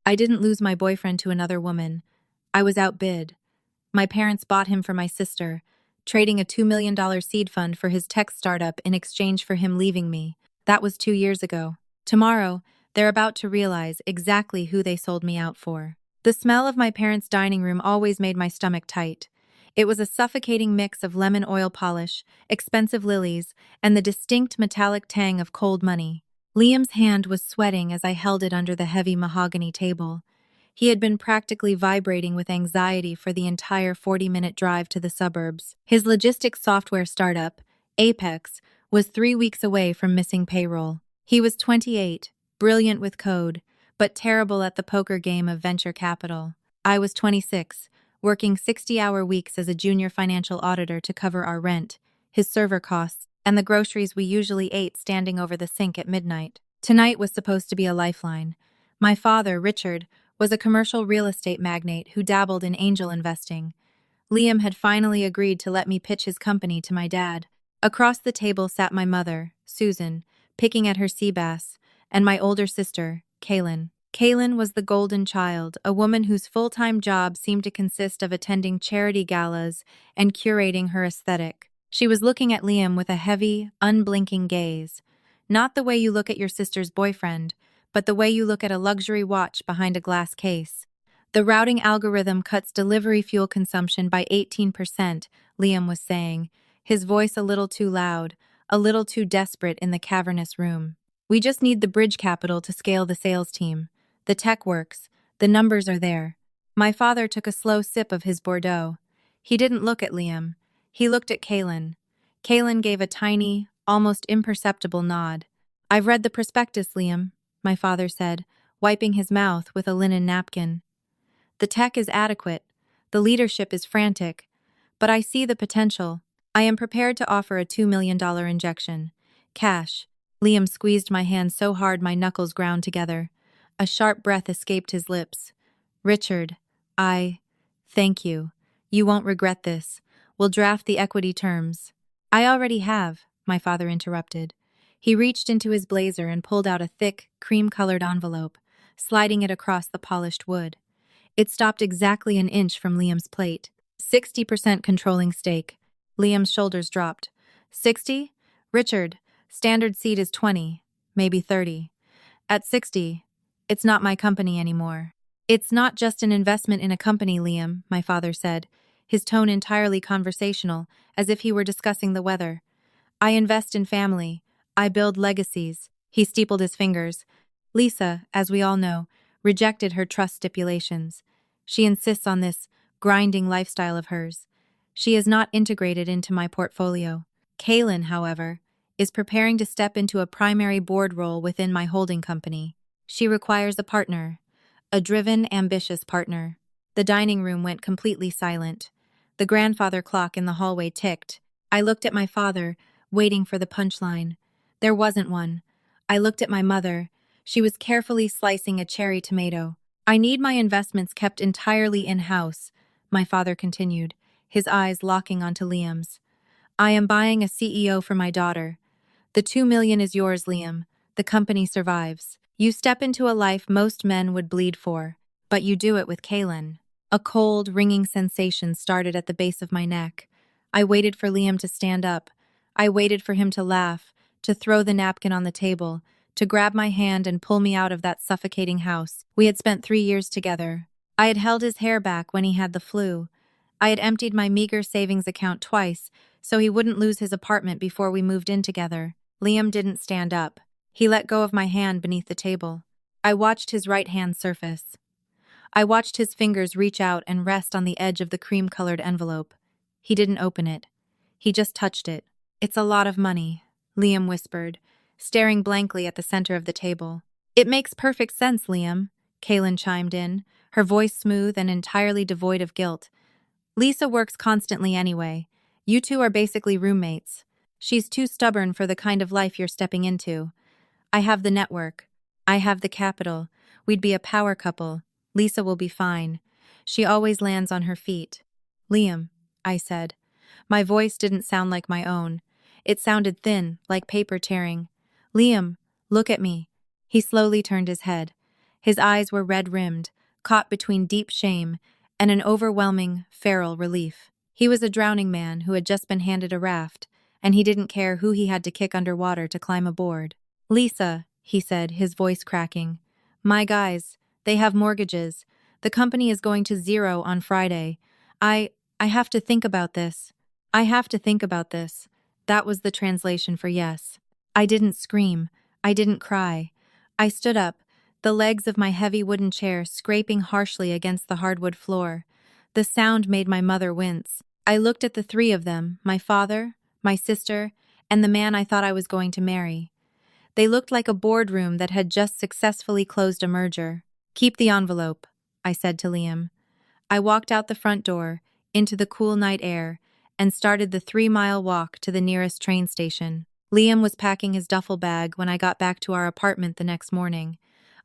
I didn't lose my boyfriend to another woman. I was outbid. My parents bought him for my sister, trading a $2 million seed fund for his tech startup in exchange for him leaving me. That was 2 years ago. Tomorrow, they're about to realize exactly who they sold me out for. The smell of my parents' dining room always made my stomach tight. It was a suffocating mix of lemon oil polish, expensive lilies, and the distinct metallic tang of cold money. Liam's hand was sweating as I held it under the heavy mahogany table. He had been practically vibrating with anxiety for the entire 40-minute drive to the suburbs. His logistics software startup, Apex, was 3 weeks away from missing payroll. He was 28, brilliant with code, but terrible at the poker game of venture capital. I was 26, working 60-hour weeks as a junior financial auditor to cover our rent, his server costs, and the groceries we usually ate standing over the sink at midnight. Tonight was supposed to be a lifeline. My father, Richard, was a commercial real estate magnate who dabbled in angel investing. Liam had finally agreed to let me pitch his company to my dad. Across the table sat my mother, Susan, picking at her sea bass, and my older sister, Kaylin. Kaylin was the golden child, a woman whose full-time job seemed to consist of attending charity galas and curating her aesthetic. She was looking at Liam with a heavy, unblinking gaze. Not the way you look at your sister's boyfriend, but the way you look at a luxury watch behind a glass case. The routing algorithm cuts delivery fuel consumption by 18%, Liam was saying, his voice a little too loud, a little too desperate in the cavernous room. We just need the bridge capital to scale the sales team. The tech works. The numbers are there. My father took a slow sip of his Bordeaux. He didn't look at Liam. He looked at Kaylin. Kaylin gave a tiny, almost imperceptible nod. I've read the prospectus, Liam, my father said, wiping his mouth with a linen napkin. The tech is adequate. The leadership is frantic. But I see the potential. I am prepared to offer a $2 million injection. Cash. Liam squeezed my hand so hard my knuckles ground together. A sharp breath escaped his lips. Richard, thank you. You won't regret this. We'll draft the equity terms. I already have, my father interrupted. He reached into his blazer and pulled out a thick, cream-colored envelope, sliding it across the polished wood. It stopped exactly an inch from Liam's plate. 60% controlling stake. Liam's shoulders dropped. 60? Richard, standard seed is 20, maybe 30. At 60, it's not my company anymore. It's not just an investment in a company, Liam, my father said, his tone entirely conversational, as if he were discussing the weather. I invest in family. I build legacies. He steepled his fingers. Lisa, as we all know, rejected her trust stipulations. She insists on this grinding lifestyle of hers. She is not integrated into my portfolio. Kaylin, however, is preparing to step into a primary board role within my holding company. She requires a partner, a driven, ambitious partner. The dining room went completely silent. The grandfather clock in the hallway ticked. I looked at my father, waiting for the punchline. There wasn't one. I looked at my mother. She was carefully slicing a cherry tomato. I need my investments kept entirely in-house, my father continued, his eyes locking onto Liam's. I am buying a CEO for my daughter. The $2 million is yours, Liam. The company survives. You step into a life most men would bleed for, but you do it with Kaylin. A cold, ringing sensation started at the base of my neck. I waited for Liam to stand up. I waited for him to laugh, to throw the napkin on the table, to grab my hand and pull me out of that suffocating house. We had spent 3 years together. I had held his hair back when he had the flu. I had emptied my meager savings account twice, so he wouldn't lose his apartment before we moved in together. Liam didn't stand up. He let go of my hand beneath the table. I watched his right hand surface. I watched his fingers reach out and rest on the edge of the cream-colored envelope. He didn't open it. He just touched it. It's a lot of money, Liam whispered, staring blankly at the center of the table. It makes perfect sense, Liam, Kaylin chimed in, her voice smooth and entirely devoid of guilt. Lisa works constantly anyway. You two are basically roommates. She's too stubborn for the kind of life you're stepping into. I have the network. I have the capital. We'd be a power couple. Lisa will be fine. She always lands on her feet. Liam, I said. My voice didn't sound like my own. It sounded thin, like paper tearing. Liam, look at me. He slowly turned his head. His eyes were red-rimmed, caught between deep shame and an overwhelming, feral relief. He was a drowning man who had just been handed a raft, and he didn't care who he had to kick underwater to climb aboard. "Lisa," he said, his voice cracking. "My guys, they have mortgages. The company is going to zero on Friday. I have to think about this. I have to think about this." That was the translation for yes. I didn't scream. I didn't cry. I stood up, the legs of my heavy wooden chair scraping harshly against the hardwood floor. The sound made my mother wince. I looked at the three of them, my father, my sister, and the man I thought I was going to marry. They looked like a boardroom that had just successfully closed a merger. "Keep the envelope," I said to Liam. I walked out the front door, into the cool night air, and started the 3-mile walk to the nearest train station. Liam was packing his duffel bag when I got back to our apartment the next morning.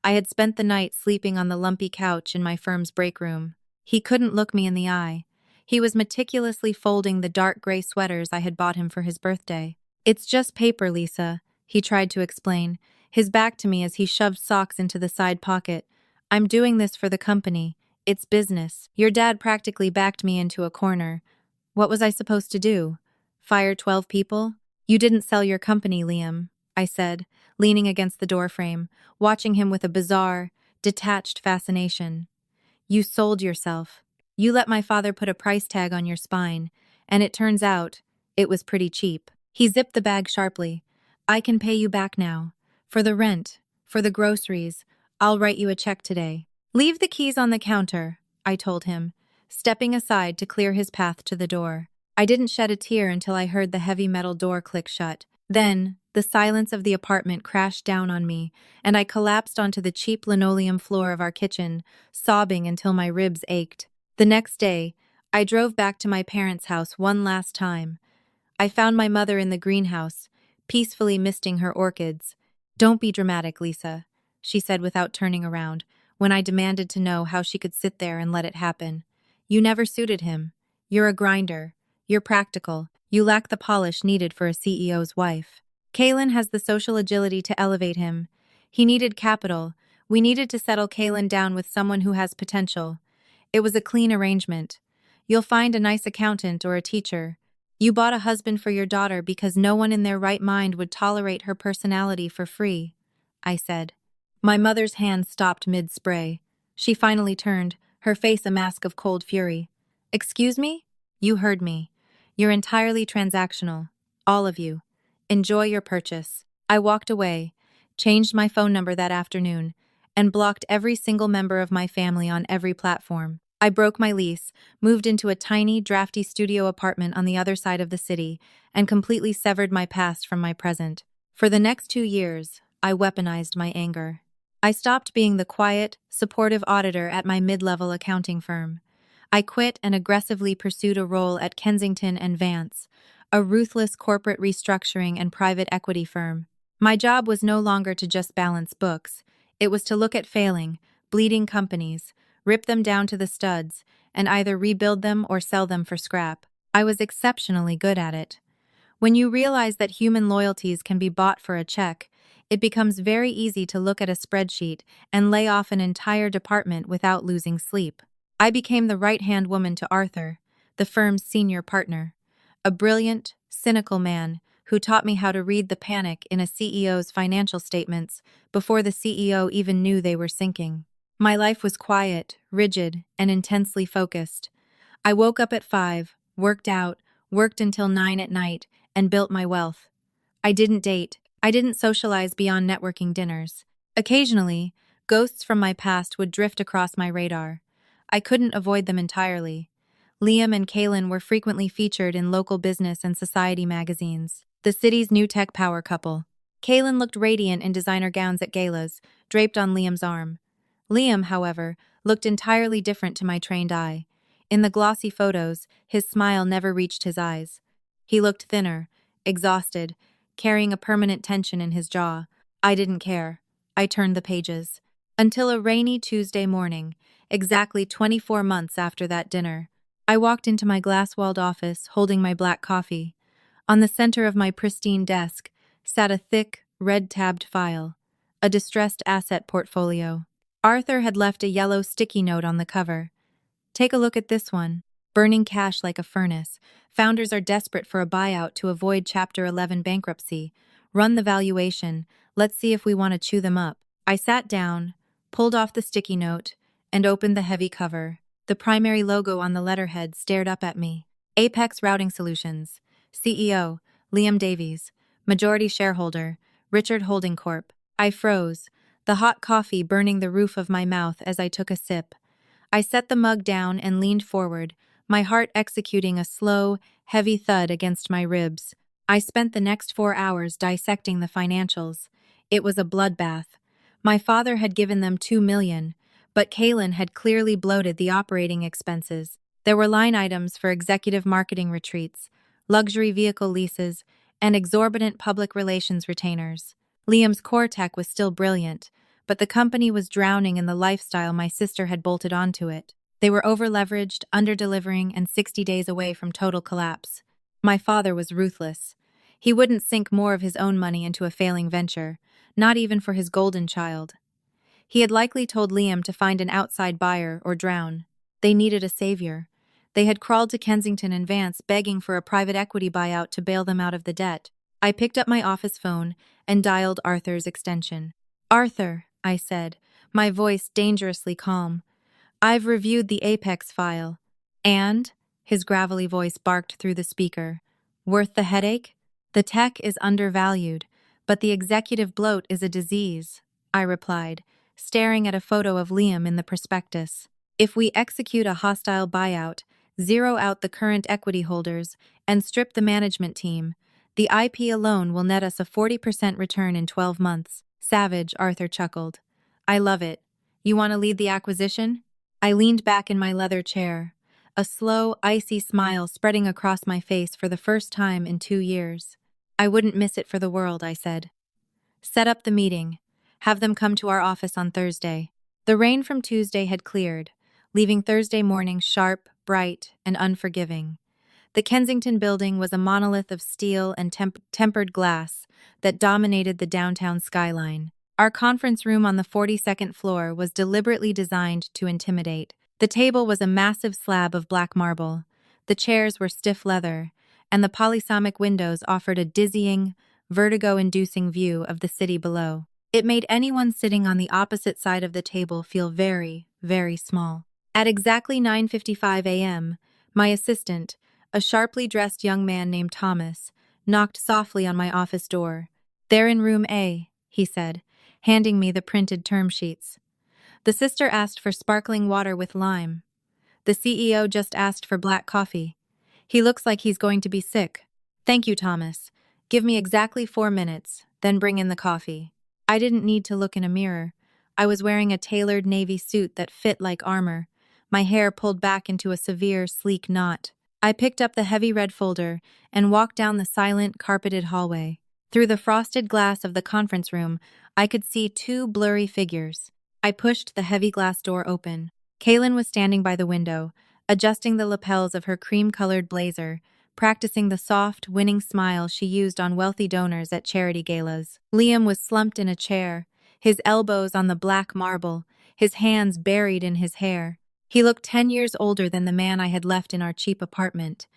I had spent the night sleeping on the lumpy couch in my firm's break room. He couldn't look me in the eye. He was meticulously folding the dark gray sweaters I had bought him for his birthday. "It's just paper, Lisa," he tried to explain, his back to me as he shoved socks into the side pocket. "I'm doing this for the company. It's business. Your dad practically backed me into a corner. What was I supposed to do? Fire 12 people? You didn't sell your company, Liam," I said, leaning against the doorframe, watching him with a bizarre, detached fascination. "You sold yourself. You let my father put a price tag on your spine, and it turns out, it was pretty cheap." He zipped the bag sharply. "I can pay you back now. For the rent, for the groceries, I'll write you a check today." "Leave the keys on the counter," I told him, stepping aside to clear his path to the door. I didn't shed a tear until I heard the heavy metal door click shut. Then, the silence of the apartment crashed down on me, and I collapsed onto the cheap linoleum floor of our kitchen, sobbing until my ribs ached. The next day, I drove back to my parents' house one last time. I found my mother in the greenhouse, peacefully misting her orchids. "Don't be dramatic, Lisa," she said without turning around, when I demanded to know how she could sit there and let it happen. "You never suited him. You're a grinder. You're practical. You lack the polish needed for a CEO's wife. Kalen has the social agility to elevate him. He needed capital. We needed to settle Kalen down with someone who has potential. It was a clean arrangement. You'll find a nice accountant or a teacher. You bought a husband for your daughter because no one in their right mind would tolerate her personality for free," I said. My mother's hand stopped mid-spray. She finally turned, her face a mask of cold fury. "Excuse me? You heard me. You're entirely transactional. All of you. Enjoy your purchase." I walked away, changed my phone number that afternoon, and blocked every single member of my family on every platform. I broke my lease, moved into a tiny, drafty studio apartment on the other side of the city, and completely severed my past from my present. For the next 2 years, I weaponized my anger. I stopped being the quiet, supportive auditor at my mid-level accounting firm. I quit and aggressively pursued a role at Kensington and Vance, a ruthless corporate restructuring and private equity firm. My job was no longer to just balance books. It was to look at failing, bleeding companies, rip them down to the studs, and either rebuild them or sell them for scrap. I was exceptionally good at it. When you realize that human loyalties can be bought for a check, it becomes very easy to look at a spreadsheet and lay off an entire department without losing sleep. I became the right-hand woman to Arthur, the firm's senior partner, a brilliant, cynical man who taught me how to read the panic in a CEO's financial statements before the CEO even knew they were sinking. My life was quiet, rigid, and intensely focused. I woke up at 5, worked out, worked until 9 at night, and built my wealth. I didn't date. I didn't socialize beyond networking dinners. Occasionally, ghosts from my past would drift across my radar. I couldn't avoid them entirely. Liam and Kalen were frequently featured in local business and society magazines. The city's new tech power couple. Kalen looked radiant in designer gowns at galas, draped on Liam's arm. Liam, however, looked entirely different to my trained eye. In the glossy photos, his smile never reached his eyes. He looked thinner, exhausted, carrying a permanent tension in his jaw. I didn't care. I turned the pages. Until a rainy Tuesday morning, exactly 24 months after that dinner, I walked into my glass-walled office holding my black coffee. On the center of my pristine desk sat a thick, red-tabbed file, a distressed asset portfolio. Arthur had left a yellow sticky note on the cover. Take a look at this one. Burning cash like a furnace. Founders are desperate for a buyout to avoid Chapter 11 bankruptcy. Run the valuation. Let's see if we want to chew them up. I sat down, pulled off the sticky note, and opened the heavy cover. The primary logo on the letterhead stared up at me. Apex Routing Solutions. CEO, Liam Davies. Majority shareholder, Richard Holding Corp. I froze, the hot coffee burning the roof of my mouth as I took a sip. I set the mug down and leaned forward, my heart executing a slow, heavy thud against my ribs. I spent the next 4 hours dissecting the financials. It was a bloodbath. My father had given them $2 million, but Kaylin had clearly bloated the operating expenses. There were line items for executive marketing retreats, luxury vehicle leases, and exorbitant public relations retainers. Liam's core tech was still brilliant, but the company was drowning in the lifestyle my sister had bolted onto it. They were over-leveraged, under-delivering, and 60 days away from total collapse. My father was ruthless. He wouldn't sink more of his own money into a failing venture, not even for his golden child. He had likely told Liam to find an outside buyer or drown. They needed a savior. They had crawled to Kensington in Vance begging for a private equity buyout to bail them out of the debt. I picked up my office phone and dialed Arthur's extension. "Arthur," I said, my voice dangerously calm. "I've reviewed the Apex file." "And?" His gravelly voice barked through the speaker. "Worth the headache? The tech is undervalued, but the executive bloat is a disease," I replied, staring at a photo of Liam in the prospectus. "If we execute a hostile buyout, zero out the current equity holders, and strip the management team, the IP alone will net us a 40% return in 12 months. Savage, Arthur chuckled. "I love it. You want to lead the acquisition?" I leaned back in my leather chair, a slow, icy smile spreading across my face for the first time in 2 years. "I wouldn't miss it for the world," I said. "Set up the meeting. Have them come to our office on Thursday." The rain from Tuesday had cleared, leaving Thursday morning sharp, bright, and unforgiving. The Kensington building was a monolith of steel and tempered glass that dominated the downtown skyline. Our conference room on the 42nd floor was deliberately designed to intimidate. The table was a massive slab of black marble, the chairs were stiff leather, and the polysamic windows offered a dizzying, vertigo-inducing view of the city below. It made anyone sitting on the opposite side of the table feel very, very small. At exactly 9:55 a.m., my assistant, a sharply dressed young man named Thomas, knocked softly on my office door. "They're in room A," he said, handing me the printed term sheets. The sister asked for sparkling water with lime. The CEO just asked for black coffee. He looks like he's going to be sick. "Thank you, Thomas. Give me exactly 4 minutes, then bring in the coffee." I didn't need to look in a mirror. I was wearing a tailored navy suit that fit like armor, my hair pulled back into a severe, sleek knot. I picked up the heavy red folder and walked down the silent, carpeted hallway. Through the frosted glass of the conference room, I could see 2 blurry figures. I pushed the heavy glass door open. Kaylin was standing by the window, adjusting the lapels of her cream-colored blazer, practicing the soft, winning smile she used on wealthy donors at charity galas. Liam was slumped in a chair, his elbows on the black marble, his hands buried in his hair. He looked 10 years older than the man I had left in our cheap apartment.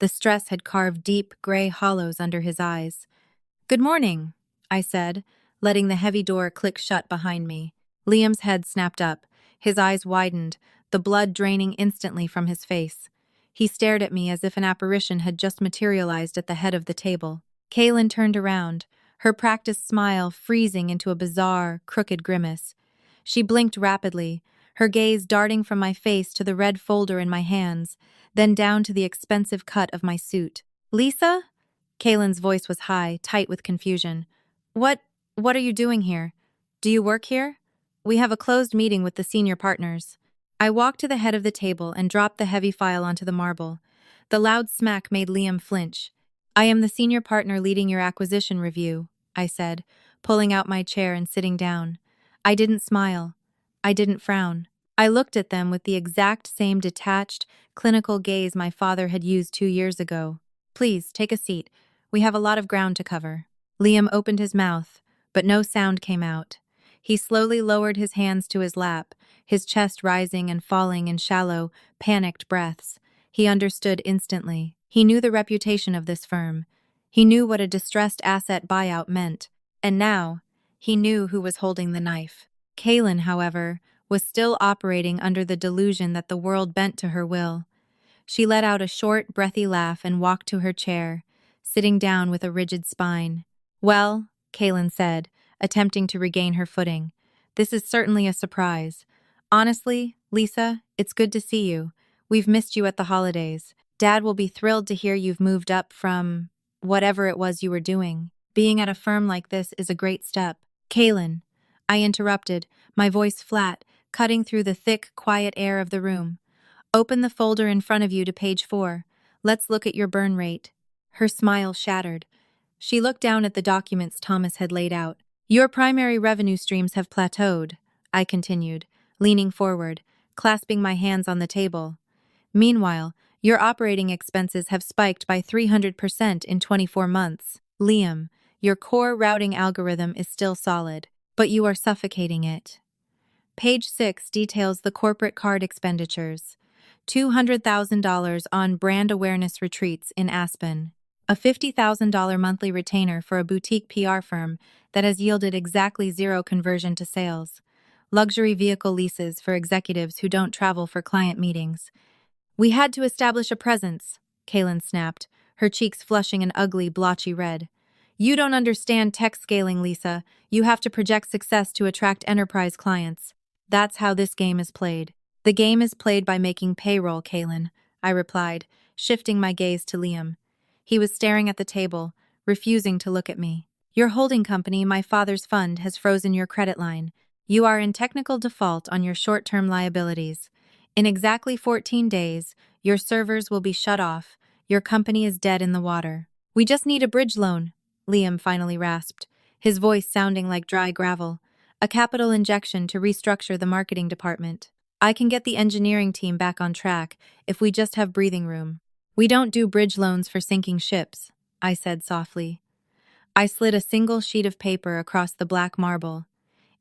The stress had carved deep, gray hollows under his eyes. "Good morning," I said, letting the heavy door click shut behind me. Liam's head snapped up, his eyes widened, the blood draining instantly from his face. He stared at me as if an apparition had just materialized at the head of the table. Kaylin turned around, her practiced smile freezing into a bizarre, crooked grimace. She blinked rapidly, her gaze darting from my face to the red folder in my hands, then down to the expensive cut of my suit. "Lisa?" Kaylin's voice was high, tight with confusion. What are you doing here? Do you work here?" "We have a closed meeting with the senior partners." I walked to the head of the table and dropped the heavy file onto the marble. The loud smack made Liam flinch. "I am the senior partner leading your acquisition review," I said, pulling out my chair and sitting down. I didn't smile. I didn't frown. I looked at them with the exact same detached, clinical gaze my father had used 2 years ago. "Please, take a seat. We have a lot of ground to cover." Liam opened his mouth, but no sound came out. He slowly lowered his hands to his lap, his chest rising and falling in shallow, panicked breaths. He understood instantly. He knew the reputation of this firm. He knew what a distressed asset buyout meant. And now, he knew who was holding the knife. Kaylin, however, was still operating under the delusion that the world bent to her will. She let out a short, breathy laugh and walked to her chair, sitting down with a rigid spine. "Well," Kaylin said, attempting to regain her footing, "this is certainly a surprise. Honestly, Lisa, it's good to see you. We've missed you at the holidays. Dad will be thrilled to hear you've moved up from whatever it was you were doing. Being at a firm like this is a great step." "Kaylin," I interrupted, my voice flat, cutting through the thick, quiet air of the room. "Open the folder in front of you to page 4. Let's look at your burn rate." Her smile shattered. She looked down at the documents Thomas had laid out. "Your primary revenue streams have plateaued," I continued, leaning forward, clasping my hands on the table. "Meanwhile, your operating expenses have spiked by 300% in 24 months. Liam, your core routing algorithm is still solid, but you are suffocating it." Page 6 details the corporate card expenditures. $200,000 on brand awareness retreats in Aspen. A $50,000 monthly retainer for a boutique PR firm that has yielded exactly zero conversion to sales. Luxury vehicle leases for executives who don't travel for client meetings. "We had to establish a presence," Kaylin snapped, her cheeks flushing an ugly, blotchy red. "You don't understand tech scaling, Lisa. You have to project success to attract enterprise clients. That's how this game is played." "The game is played by making payroll, Kaylin," I replied, shifting my gaze to Liam. He was staring at the table, refusing to look at me. "Your holding company, my father's fund, has frozen your credit line. You are in technical default on your short-term liabilities. In exactly 14 days, your servers will be shut off. Your company is dead in the water. We just need a bridge loan," Liam finally rasped, his voice sounding like dry gravel. "A capital injection to restructure the marketing department. I can get the engineering team back on track if we just have breathing room." "We don't do bridge loans for sinking ships," I said softly. I slid a single sheet of paper across the black marble.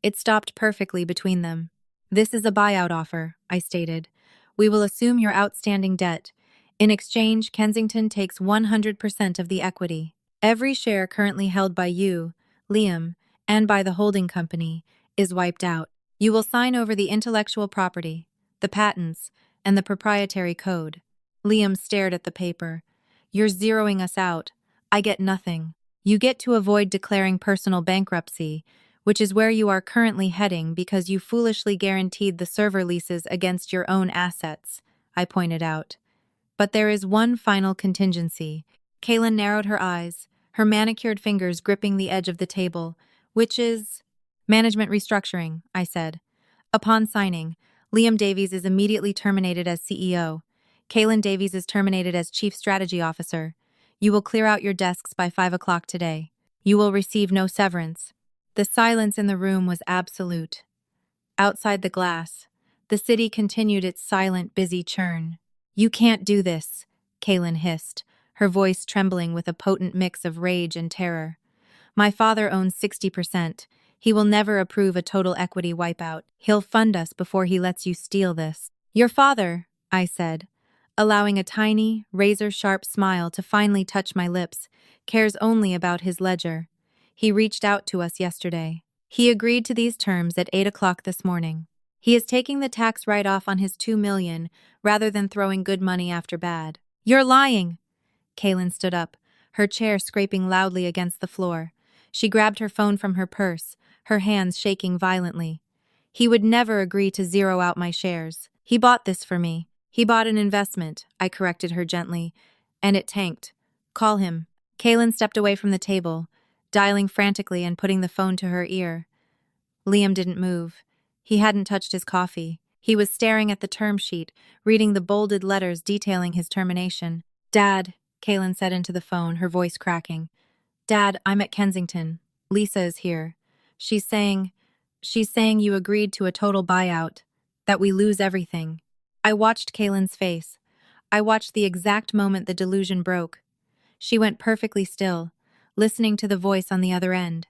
It stopped perfectly between them. "This is a buyout offer," I stated. "We will assume your outstanding debt. In exchange, Kensington takes 100% of the equity. Every share currently held by you, Liam, and by the holding company, is wiped out. You will sign over the intellectual property, the patents, and the proprietary code." Liam stared at the paper. "You're zeroing us out. I get nothing. You get to avoid declaring personal bankruptcy, which is where you are currently heading because you foolishly guaranteed the server leases against your own assets," I pointed out. "But there is one final contingency." Kaylin narrowed her eyes, her manicured fingers gripping the edge of the table. "Which is—" "Management restructuring," I said. "Upon signing, Liam Davies is immediately terminated as CEO. Kaylin Davies is terminated as Chief Strategy Officer. You will clear out your desks by 5 o'clock today. You will receive no severance." The silence in the room was absolute. Outside the glass, the city continued its silent, busy churn. "You can't do this," Kaylin hissed, her voice trembling with a potent mix of rage and terror. "My father owns 60%. He will never approve a total equity wipeout. He'll fund us before he lets you steal this." "Your father," I said, allowing a tiny, razor-sharp smile to finally touch my lips, "cares only about his ledger. He reached out to us yesterday. He agreed to these terms at 8 o'clock this morning. He is taking the tax write-off on his $2 million rather than throwing good money after bad." "You're lying!" Kaylin stood up, her chair scraping loudly against the floor. She grabbed her phone from her purse, her hands shaking violently. "He would never agree to zero out my shares. He bought this for me. He bought an investment," I corrected her gently, "and it tanked. Call him." Kaylin stepped away from the table, dialing frantically and putting the phone to her ear. Liam didn't move. He hadn't touched his coffee. He was staring at the term sheet, reading the bolded letters detailing his termination. "Dad," Kaylin said into the phone, her voice cracking. "Dad, I'm at Kensington. Lisa is here. She's saying you agreed to a total buyout, that we lose everything." I watched Kaylin's face. I watched the exact moment the delusion broke. She went perfectly still, listening to the voice on the other end.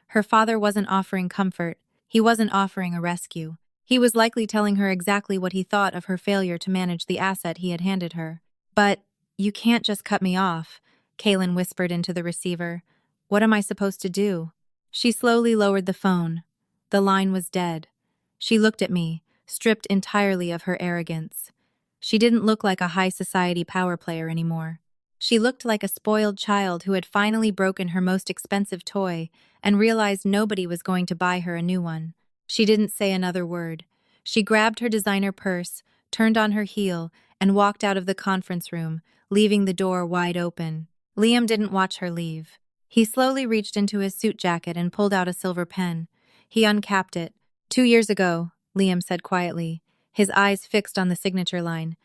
Her father wasn't offering comfort. He wasn't offering a rescue. He was likely telling her exactly what he thought of her failure to manage the asset he had handed her. But, you can't just cut me off, Kaylin whispered into the receiver. What am I supposed to do? She slowly lowered the phone. The line was dead. She looked at me, stripped entirely of her arrogance. She didn't look like a high society power player anymore. She looked like a spoiled child who had finally broken her most expensive toy and realized nobody was going to buy her a new one. She didn't say another word. She grabbed her designer purse, turned on her heel, and walked out of the conference room, leaving the door wide open. Liam didn't watch her leave. He slowly reached into his suit jacket and pulled out a silver pen. He uncapped it. 2 years ago, Liam said quietly, his eyes fixed on the signature line.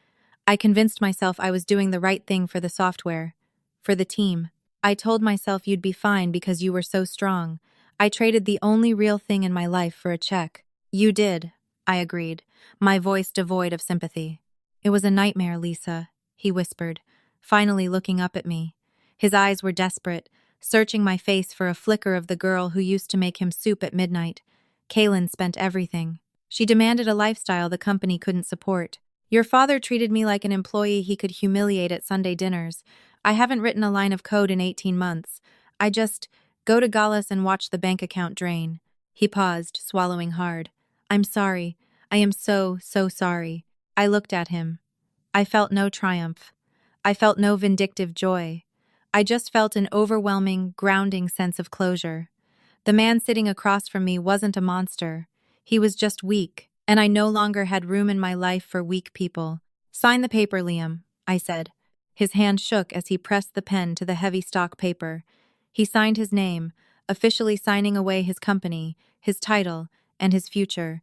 I convinced myself I was doing the right thing for the software, for the team. I told myself you'd be fine because you were so strong. I traded the only real thing in my life for a check. You did, I agreed, my voice devoid of sympathy. It was a nightmare, Lisa, he whispered, finally looking up at me. His eyes were desperate, searching my face for a flicker of the girl who used to make him soup at midnight. Kaylin spent everything. She demanded a lifestyle the company couldn't support. Your father treated me like an employee he could humiliate at Sunday dinners. I haven't written a line of code in 18 months. I just go to galas and watch the bank account drain. He paused, swallowing hard. I'm sorry. I am so, so sorry. I looked at him. I felt no triumph. I felt no vindictive joy. I just felt an overwhelming, grounding sense of closure. The man sitting across from me wasn't a monster. He was just weak, and I no longer had room in my life for weak people. Sign the paper, Liam, I said. His hand shook as he pressed the pen to the heavy stock paper. He signed his name, officially signing away his company, his title, and his future.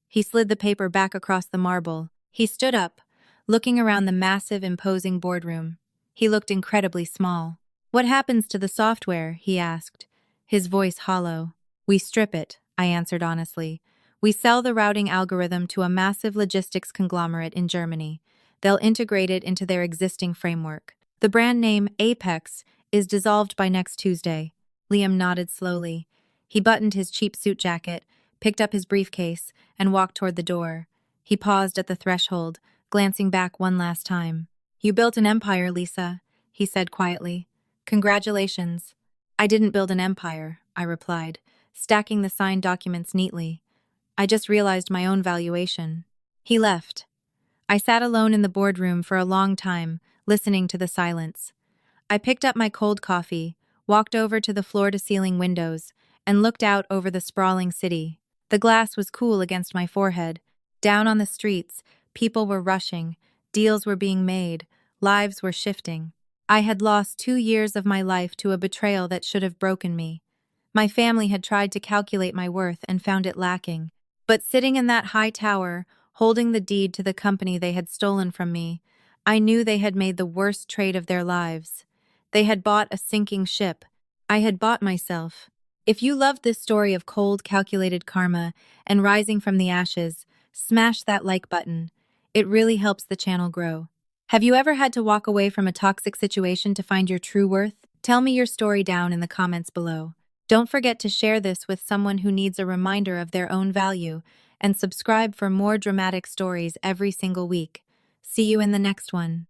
He slid the paper back across the marble. He stood up, looking around the massive, imposing boardroom. He looked incredibly small. What happens to the software? He asked, his voice hollow. We strip it, I answered honestly. We sell the routing algorithm to a massive logistics conglomerate in Germany. They'll integrate it into their existing framework. The brand name, Apex, is dissolved by next Tuesday. Liam nodded slowly. He buttoned his cheap suit jacket, picked up his briefcase, and walked toward the door. He paused at the threshold, glancing back one last time. You built an empire, Lisa, he said quietly. Congratulations. I didn't build an empire, I replied, stacking the signed documents neatly. I just realized my own valuation. He left. I sat alone in the boardroom for a long time, listening to the silence. I picked up my cold coffee, walked over to the floor-to-ceiling windows, and looked out over the sprawling city. The glass was cool against my forehead. Down on the streets, people were rushing, deals were being made, lives were shifting. I had lost 2 years of my life to a betrayal that should have broken me. My family had tried to calculate my worth and found it lacking. But sitting in that high tower, holding the deed to the company they had stolen from me, I knew they had made the worst trade of their lives. They had bought a sinking ship. I had bought myself. If you loved this story of cold, calculated karma and rising from the ashes, smash that like button. It really helps the channel grow. Have you ever had to walk away from a toxic situation to find your true worth? Tell me your story down in the comments below. Don't forget to share this with someone who needs a reminder of their own value, and subscribe for more dramatic stories every single week. See you in the next one.